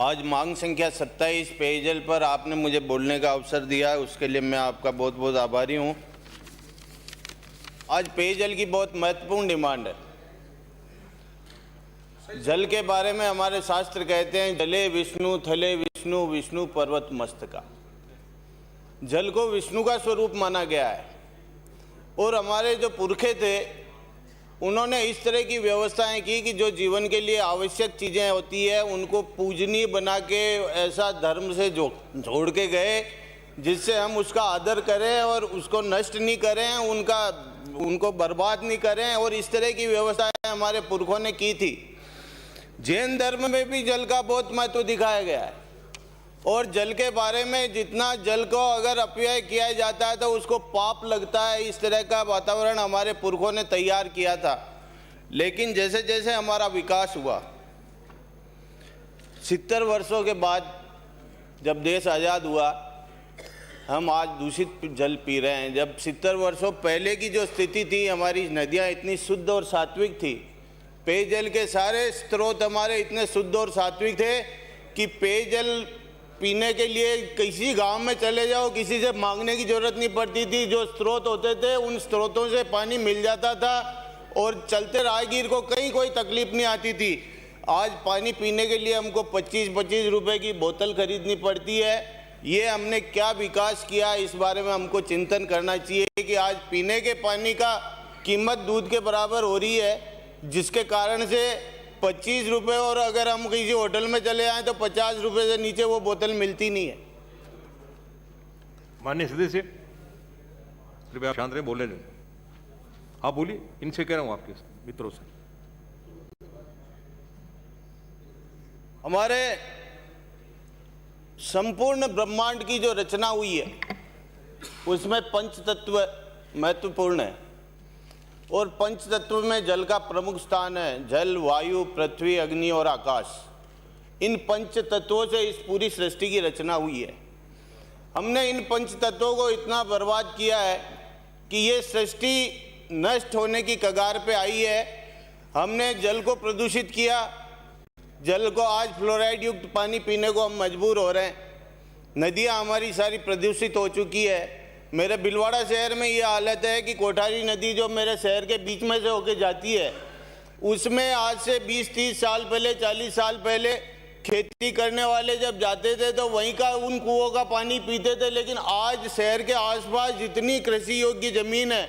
आज मांग संख्या 27 पेयजल पर आपने मुझे बोलने का अवसर दिया, उसके लिए मैं आपका बहुत बहुत आभारी हूं। आज पेयजल की बहुत महत्वपूर्ण डिमांड है। जल के बारे में हमारे शास्त्र कहते हैं, जले विष्णु थले विष्णु विष्णु पर्वत मस्तका। जल को विष्णु का स्वरूप माना गया है और हमारे जो पुरखे थे उन्होंने इस तरह की व्यवस्थाएं की कि जो जीवन के लिए आवश्यक चीज़ें होती है उनको पूजनीय बना के ऐसा धर्म से जोड़ के गए जिससे हम उसका आदर करें और उसको नष्ट नहीं करें, उनको बर्बाद नहीं करें, और इस तरह की व्यवस्थाएं हमारे पुरखों ने की थी। जैन धर्म में भी जल का बहुत महत्व दिखाया गया है और जल के बारे में जितना जल को अगर अपव्यय किया जाता है तो उसको पाप लगता है। इस तरह का वातावरण हमारे पुरखों ने तैयार किया था। लेकिन जैसे जैसे हमारा विकास हुआ, 70 वर्षों के बाद जब देश आज़ाद हुआ, हम आज दूषित जल पी रहे हैं। जब 70 वर्षों पहले की जो स्थिति थी, हमारी नदियाँ इतनी शुद्ध और सात्विक थी, पेयजल के सारे स्रोत हमारे इतने शुद्ध और सात्विक थे कि पेयजल पीने के लिए किसी गांव में चले जाओ, किसी से मांगने की जरूरत नहीं पड़ती थी। जो स्रोत होते थे उन स्रोतों से पानी मिल जाता था और चलते राहगीर को कहीं कोई तकलीफ नहीं आती थी। आज पानी पीने के लिए हमको 25-25 रुपए की बोतल खरीदनी पड़ती है। ये हमने क्या विकास किया, इस बारे में हमको चिंतन करना चाहिए कि आज पीने के पानी का कीमत दूध के बराबर हो रही है, जिसके कारण से 25 रुपये, और अगर हम किसी होटल में चले आए तो 50 रुपये से नीचे वो बोतल मिलती नहीं है। माननीय सदस्य, कृपया आप शांत रहे, बोले नहीं। आप बोलिए, इनसे कह रहा हूँ, आपके मित्रों से। हमारे संपूर्ण ब्रह्मांड की जो रचना हुई है उसमें पंच तत्व महत्वपूर्ण है और पंच तत्व में जल का प्रमुख स्थान है। जल, वायु, पृथ्वी, अग्नि और आकाश, इन पंच तत्वों से इस पूरी सृष्टि की रचना हुई है। हमने इन पंच तत्वों को इतना बर्बाद किया है कि ये सृष्टि नष्ट होने की कगार पे आई है। हमने जल को प्रदूषित किया। जल को आज फ्लोराइड युक्त पानी पीने को हम मजबूर हो रहे हैं। नदियाँ हमारी सारी प्रदूषित हो चुकी है। मेरे भीलवाड़ा शहर में ये हालत है कि कोठारी नदी जो मेरे शहर के बीच में से होके जाती है, उसमें आज से 20-30 साल पहले, 40 साल पहले खेती करने वाले जब जाते थे तो वहीं का उन कुओं का पानी पीते थे। लेकिन आज शहर के आसपास जितनी कृषि योग्य जमीन है,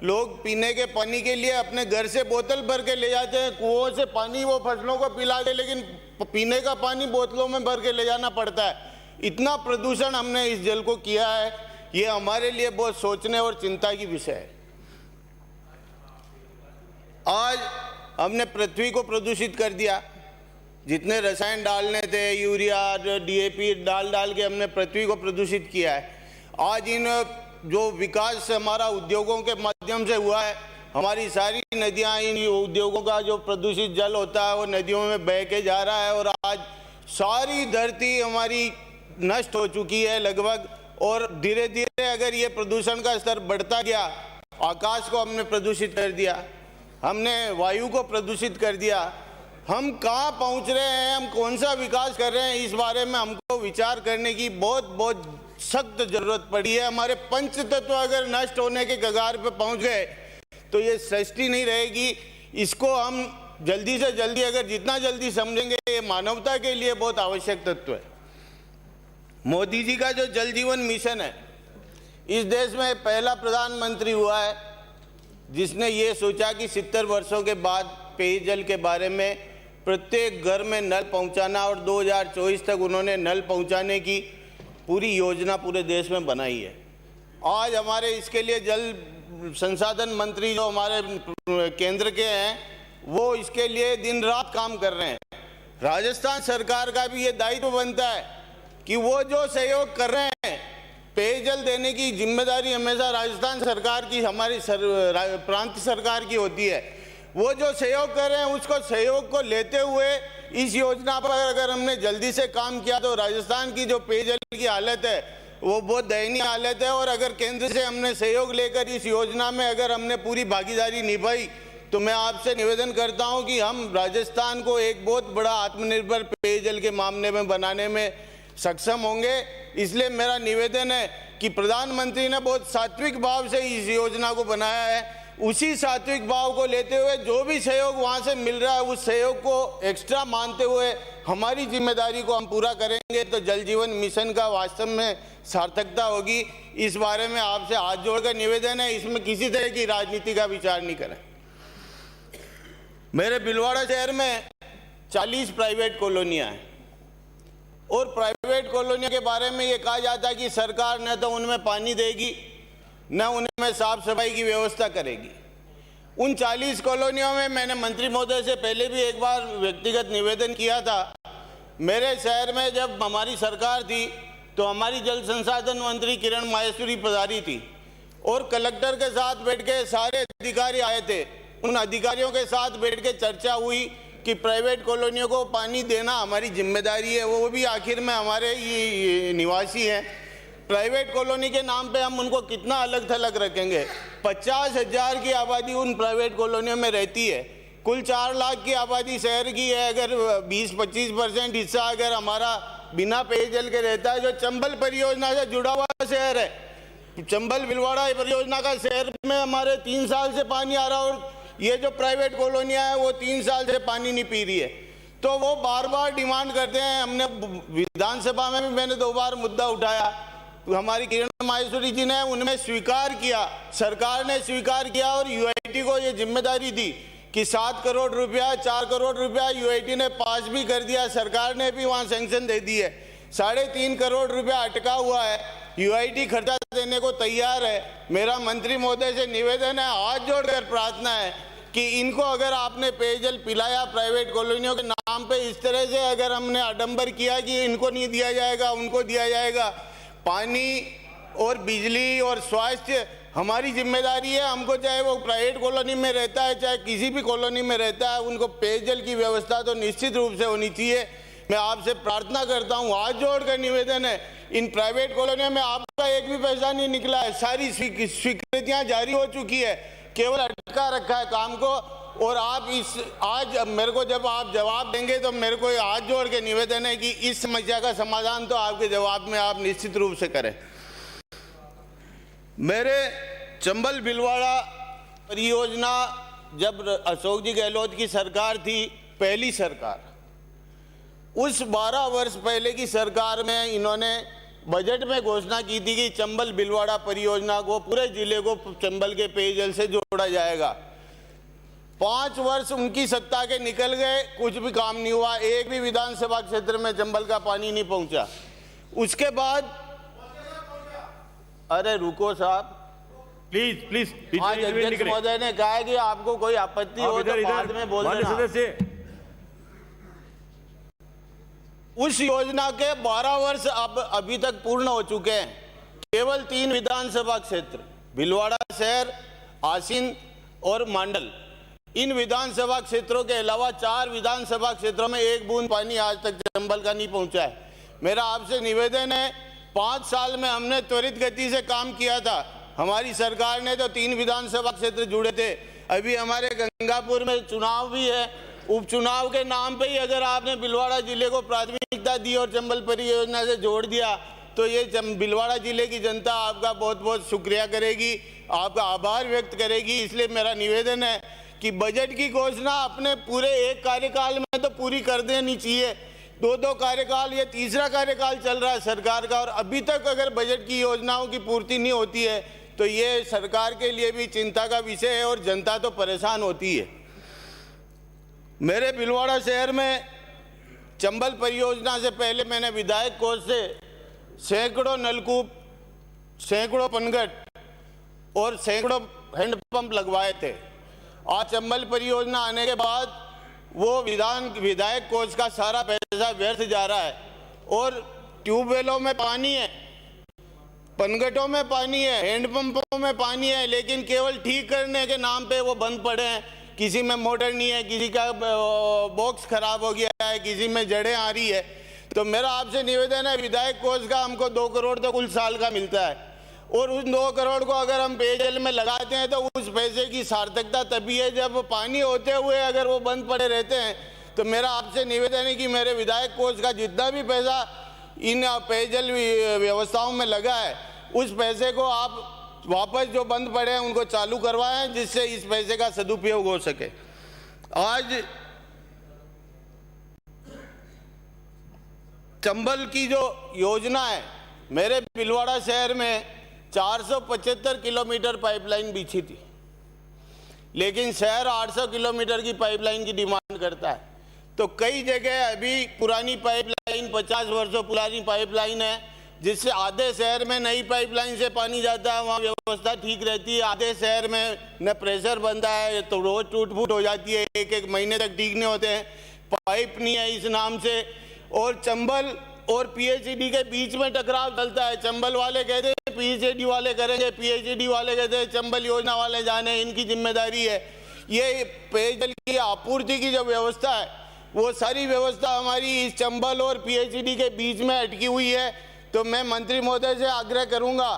लोग पीने के पानी के लिए अपने घर से बोतल भर के ले जाते हैं। कुओं से पानी वो फसलों को पिलाते, लेकिन पीने का पानी बोतलों में भर के ले जाना पड़ता है। इतना प्रदूषण हमने इस जल को किया है, ये हमारे लिए बहुत सोचने और चिंता की विषय है। आज हमने पृथ्वी को प्रदूषित कर दिया। जितने रसायन डालने थे, यूरिया, DAP डाल के हमने पृथ्वी को प्रदूषित किया है। आज इन जो विकास हमारा उद्योगों के माध्यम से हुआ है, हमारी सारी नदियां, इन उद्योगों का जो प्रदूषित जल होता है वो नदियों में बह के जा रहा है और आज सारी धरती हमारी नष्ट हो चुकी है लगभग। और धीरे धीरे अगर ये प्रदूषण का स्तर बढ़ता गया, आकाश को हमने प्रदूषित कर दिया, हमने वायु को प्रदूषित कर दिया, हम कहाँ पहुँच रहे हैं, हम कौन सा विकास कर रहे हैं, इस बारे में हमको विचार करने की बहुत सख्त जरूरत पड़ी है। हमारे पंच तत्व अगर नष्ट होने के कगार पे पहुँच गए तो ये सृष्टि नहीं रहेगी। इसको हम जल्दी से जल्दी, अगर जितना जल्दी समझेंगे, ये मानवता के लिए बहुत आवश्यक तत्व है। मोदी जी का जो जल जीवन मिशन है, इस देश में पहला प्रधानमंत्री हुआ है जिसने ये सोचा कि 70 वर्षों के बाद पेयजल के बारे में प्रत्येक घर में नल पहुंचाना, और 2024 तक उन्होंने नल पहुंचाने की पूरी योजना पूरे देश में बनाई है। आज हमारे इसके लिए जल संसाधन मंत्री जो हमारे केंद्र के हैं, वो इसके लिए दिन रात काम कर रहे हैं। राजस्थान सरकार का भी ये दायित्व बनता है कि वो जो सहयोग कर रहे हैं, पेयजल देने की जिम्मेदारी हमेशा राजस्थान सरकार की, हमारी प्रांत सरकार की होती है। वो जो सहयोग कर रहे हैं उसको सहयोग को लेते हुए इस योजना पर अगर हमने जल्दी से काम किया तो राजस्थान की जो पेयजल की हालत है वो बहुत दयनीय हालत है। और अगर केंद्र से हमने सहयोग लेकर इस योजना में अगर हमने पूरी भागीदारी निभाई तो मैं आपसे निवेदन करता हूं कि हम राजस्थान को एक बहुत बड़ा आत्मनिर्भर पेयजल के मामले में बनाने में सक्षम होंगे। इसलिए मेरा निवेदन है कि प्रधानमंत्री ने बहुत सात्विक भाव से इस योजना को बनाया है, उसी सात्विक भाव को लेते हुए जो भी सहयोग वहां से मिल रहा है उस सहयोग को एक्स्ट्रा मानते हुए हमारी जिम्मेदारी को हम पूरा करेंगे तो जल जीवन मिशन का वास्तव में सार्थकता होगी। इस बारे में आपसे हाथ जोड़कर निवेदन है, इसमें किसी तरह की राजनीति का विचार नहीं करें। मेरे भीलवाड़ा शहर में 40 प्राइवेट कॉलोनियां हैं और प्राइवेट कॉलोनियों के बारे में ये कहा जाता है कि सरकार न तो उनमें पानी देगी न उनमें साफ सफाई की व्यवस्था करेगी। उन 40 कॉलोनियों में मैंने मंत्री महोदय से पहले भी एक बार व्यक्तिगत निवेदन किया था। मेरे शहर में जब हमारी सरकार थी तो हमारी जल संसाधन मंत्री किरण माहेश्वरी पधारी थी और कलेक्टर के साथ बैठ के सारे अधिकारी आए थे। उन अधिकारियों के साथ बैठ के चर्चा हुई कि प्राइवेट कॉलोनियों को पानी देना हमारी जिम्मेदारी है, वो भी आखिर में हमारे ये निवासी हैं। प्राइवेट कॉलोनी के नाम पे हम उनको कितना अलग थलग रखेंगे। 50,000 की आबादी उन प्राइवेट कॉलोनियों में रहती है, कुल 4 लाख की आबादी शहर की है। अगर 20-25% हिस्सा अगर हमारा बिना पेयजल के रहता है, जो चंबल परियोजना से जुड़ा हुआ शहर है, चंबल भीलवाड़ा परियोजना का शहर में हमारे 3 साल से पानी आ रहा है और ये जो प्राइवेट कॉलोनियां है वो 3 साल से पानी नहीं पी रही है। तो वो बार बार डिमांड करते हैं। हमने विधानसभा में भी मैंने 2 बार मुद्दा उठाया, हमारी किरण माहेश्वरी जी ने उनमें स्वीकार किया, सरकार ने स्वीकार किया और यूआईटी को ये जिम्मेदारी दी कि 7 करोड़ रुपया 4 करोड़ रुपया यूआईटी ने पास भी कर दिया, सरकार ने भी वहाँ सैंक्शन दे दी है। 3.5 करोड़ रुपया अटका हुआ है, यूआईटी खर्चा देने को तैयार है। मेरा मंत्री महोदय से निवेदन है, हाथ जोड़कर प्रार्थना है कि इनको अगर आपने पेयजल पिलाया प्राइवेट कॉलोनियों के नाम पे, इस तरह से अगर हमने आडंबर किया कि इनको नहीं दिया जाएगा उनको दिया जाएगा, पानी और बिजली और स्वास्थ्य हमारी जिम्मेदारी है। हमको चाहे वो प्राइवेट कॉलोनी में रहता है चाहे किसी भी कॉलोनी में रहता है, उनको पेयजल की व्यवस्था तो निश्चित रूप से होनी चाहिए। मैं आपसे प्रार्थना करता हूँ, हाथ जोड़कर निवेदन है, इन प्राइवेट कॉलोनियों में आपका एक भी पैसा नहीं निकला है, सारी स्वीकृतियां जारी हो चुकी है, केवल अटका रखा है काम को। और आप इस आज मेरे को जब आप जवाब देंगे तो मेरे को हाथ जोड़ के निवेदन है कि इस समस्या का समाधान तो आपके जवाब में आप निश्चित रूप से करें। मेरे चंबल भीलवाड़ा परियोजना जब अशोक जी गहलोत की सरकार थी, पहली सरकार, उस 12 वर्ष पहले की सरकार में इन्होंने बजट में घोषणा की थी कि चंबल भीलवाड़ा परियोजना को, पूरे जिले को चंबल के पेयजल से जोड़ा जाएगा। 5 वर्ष उनकी सत्ता के निकल गए, कुछ भी काम नहीं हुआ, एक भी विधानसभा क्षेत्र में चंबल का पानी नहीं पहुंचा। उसके बाद अरे रुको साहब, प्लीज आज अध्यक्ष महोदय ने कहा है कि आपको कोई आपत्ति हो तो बाद में बोल देना। उस योजना के 12 वर्ष अब अभी तक पूर्ण हो चुके हैं। केवल 3 विधानसभा क्षेत्र, भीलवाड़ा शहर, आसीन और मांडल, इन विधानसभा क्षेत्रों के अलावा 4 विधानसभा क्षेत्रों में एक बूंद पानी आज तक चंबल का नहीं पहुंचा है। मेरा आपसे निवेदन है, 5 साल में हमने त्वरित गति से काम किया था। हमारी सरकार ने तो 3 विधानसभा क्षेत्र जुड़े थे, अभी हमारे गंगापुर में चुनाव भी है, उपचुनाव के नाम पे ही अगर आपने भीलवाड़ा जिले को प्राथमिकता दी और चंबल परियोजना से जोड़ दिया तो ये भीलवाड़ा जिले की जनता आपका बहुत बहुत शुक्रिया करेगी, आपका आभार व्यक्त करेगी। इसलिए मेरा निवेदन है कि बजट की घोषणा अपने पूरे एक कार्यकाल में तो पूरी कर देनी चाहिए। 2-2 कार्यकाल, ये तीसरा कार्यकाल चल रहा है सरकार का और अभी तक अगर बजट की योजनाओं की पूर्ति नहीं होती है तो ये सरकार के लिए भी चिंता का विषय है और जनता तो परेशान होती है। मेरे भीलवाड़ा शहर में चंबल परियोजना से पहले मैंने विधायक कोष से सैकड़ों नलकूप, सैकड़ों पनघट और सैकड़ों हैंडपंप लगवाए थे। आज चंबल परियोजना आने के बाद वो विधायक कोष का सारा पैसा व्यर्थ जा रहा है और ट्यूबवेलों में पानी है, पनघटों में पानी है, हैंडपंपों में पानी है, लेकिन केवल ठीक करने के नाम पे वो बंद पड़े हैं। किसी में मोटर नहीं है, किसी का बॉक्स खराब हो गया है, किसी में जड़ें आ रही है। तो मेरा आपसे निवेदन है, विधायक कोष का हमको 2 करोड़ तो कुल साल का मिलता है, और उस 2 करोड़ को अगर हम पेयजल में लगाते हैं तो उस पैसे की सार्थकता तभी है जब पानी होते हुए अगर वो बंद पड़े रहते हैं। तो मेरा आपसे निवेदन है कि मेरे विधायक कोष का जितना भी पैसा इन पेयजल व्यवस्थाओं में लगा है उस पैसे को आप वापस जो बंद पड़े हैं उनको चालू करवाएं, जिससे इस पैसे का सदुपयोग हो सके। आज चंबल की जो योजना है, मेरे भीलवाड़ा शहर में 475 किलोमीटर पाइपलाइन बिछी थी, लेकिन शहर 800 किलोमीटर की पाइपलाइन की डिमांड करता है। तो कई जगह अभी पुरानी पाइपलाइन 50 वर्षों पुरानी पाइपलाइन है, जिससे आधे शहर में नई पाइपलाइन से पानी जाता है, वहाँ व्यवस्था ठीक रहती है। आधे शहर में न प्रेशर बनता है तो रोज टूट फूट हो जाती है, एक महीने तक ठीक नहीं होते हैं, पाइप नहीं है इस नाम से। और चंबल और पीएचईडी के बीच में टकराव चलता है। चंबल वाले कहते हैं पीएचईडी वाले करेंगे, पीएचईडी वाले कहते हैं चंबल योजना वाले जाने, इनकी जिम्मेदारी है। ये पेयजल की आपूर्ति की जो व्यवस्था है वो सारी व्यवस्था हमारी इस चंबल और पीएचईडी के बीच में अटकी हुई है। तो मैं मंत्री महोदय से आग्रह करूंगा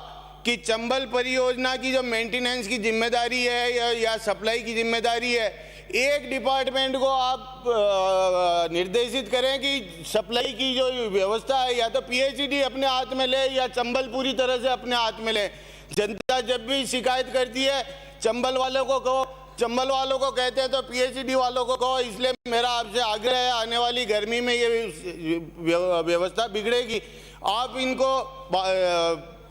कि चंबल परियोजना की जो मेंटेनेंस की जिम्मेदारी है या सप्लाई की जिम्मेदारी है, एक डिपार्टमेंट को आप निर्देशित करें कि सप्लाई की जो व्यवस्था है या तो पीएचईडी अपने हाथ में ले या चंबल पूरी तरह से अपने हाथ में ले। जनता जब भी शिकायत करती है चंबल वालों को कहो, चंबल वालों को कहते हैं तो पीएचईडी वालों को कहो। इसलिए मेरा आपसे आग्रह है, आने वाली गर्मी में ये व्यवस्था बिगड़ेगी, आप इनको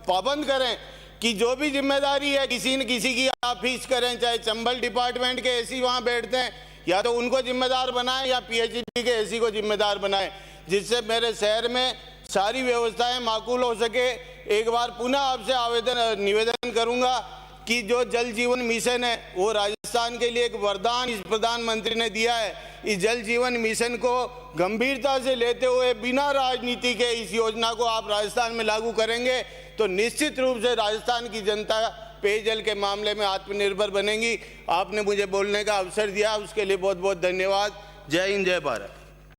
पाबंद करें कि जो भी जिम्मेदारी है किसी न किसी की आप फिक्स करें, चाहे चंबल डिपार्टमेंट के एसी वहाँ बैठते हैं या तो उनको जिम्मेदार बनाएं या पीएचईडी के एसी को जिम्मेदार बनाएं, जिससे मेरे शहर में सारी व्यवस्थाएं माकूल हो सके। एक बार पुनः आपसे निवेदन करूंगा कि जो जल जीवन मिशन है वो राजस्थान के लिए एक वरदान इस प्रधानमंत्री ने दिया है। इस जल जीवन मिशन को गंभीरता से लेते हुए बिना राजनीति के इस योजना को आप राजस्थान में लागू करेंगे तो निश्चित रूप से राजस्थान की जनता पेयजल के मामले में आत्मनिर्भर बनेगी। आपने मुझे बोलने का अवसर दिया, उसके लिए बहुत बहुत धन्यवाद। जय हिंद, जय भारत।